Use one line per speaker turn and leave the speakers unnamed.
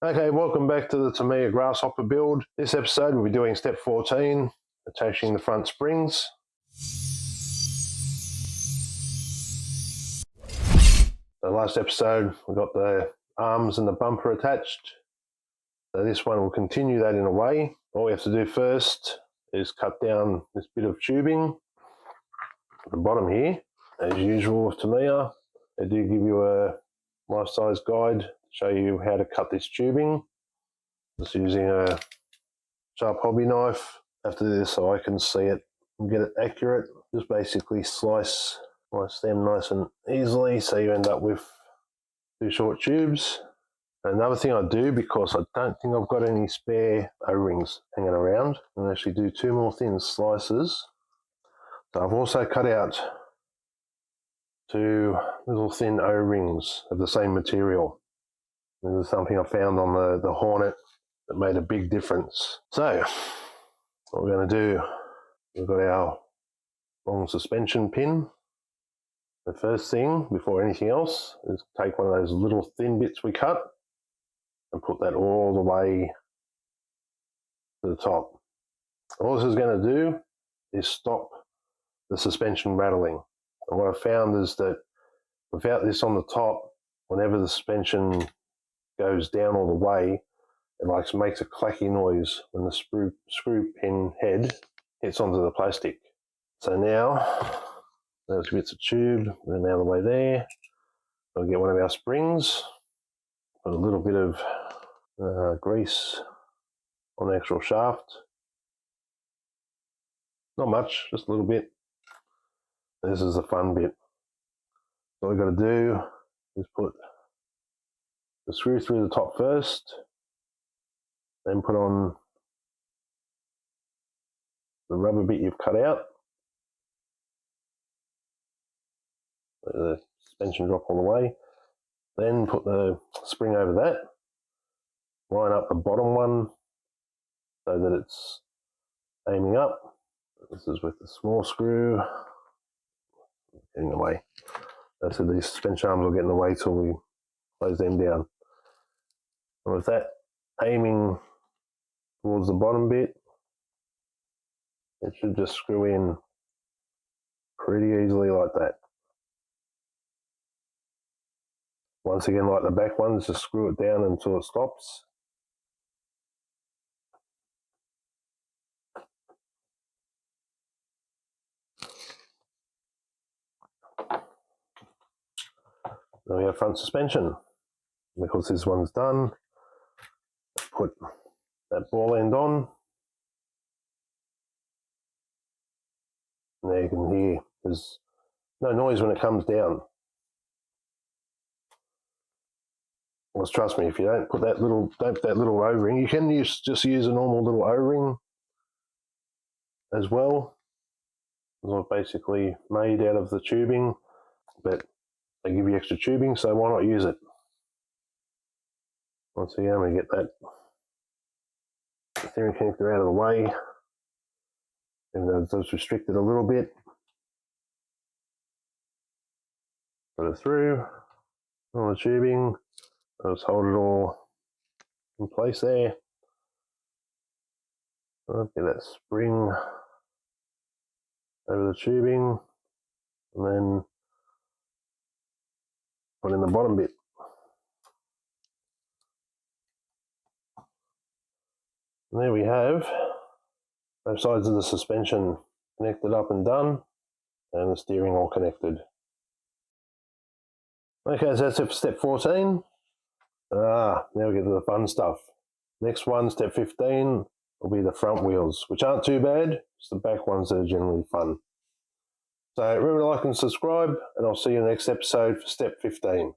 Okay, welcome back to the Tamiya Grasshopper build. This episode we'll be doing step 14, attaching the front springs. The last episode we got the arms and the bumper attached. So this one will continue that in a way. All we have to do first is cut down this bit of tubing at the bottom here. As usual with Tamiya, they do give you a life-size guide to show you how to cut this tubing. Just using a sharp hobby knife. I have to do this so I can see it and get it accurate. Just basically slice them nice and easily so you end up with two short tubes. Another thing I do, because I don't think I've got any spare O-rings hanging around, and actually do two more thin slices. So I've also cut out two little thin O-rings of the same material. This is something I found on the Hornet that made a big difference. So what we're going to do, we've got our long suspension pin. The first thing before anything else is take one of those little thin bits we cut and put that all the way to the top. All this is going to do is stop the suspension rattling. And what I found is that without this on the top, whenever the suspension goes down all the way, it makes a clacky noise when the screw pin head hits onto the plastic. So now, those bits of tube, they're now the way there. I'll get one of our springs, put a little bit of grease on the actual shaft. Not much, just a little bit. This is the fun bit. So what we've got to do is put the screw through the top first, then put on the rubber bit you've cut out. Let the suspension drop all the way. Then put the spring over that. Line up the bottom one so that it's aiming up. This is with the small screw. Getting away. So these suspension arms will get in the way till we close them down. And with that aiming towards the bottom bit, it should just screw in pretty easily like that. Once again, like the back ones, just screw it down until it stops. Then we have front suspension. Because this one's done, put that ball end on. And there you can hear there's no noise when it comes down. Well, trust me, if you don't put that little O-ring, you can just use a normal little O-ring as well. It's not basically made out of the tubing, but they give you extra tubing, so why not use it? Once again, we get that steering connector out of the way, even though it does restrict it a little bit. Put it through all the tubing. I'll just hold it all in place there. I'll get that spring over the tubing, and then put in the bottom bit. And there we have both sides of the suspension connected up and done, and the steering all connected. Okay, so that's it for step 14. Now we get to the fun stuff. Next one, step 15, will be the front wheels, which aren't too bad. It's the back ones that are generally fun. So remember to like and subscribe, and I'll see you in the next episode for step 15.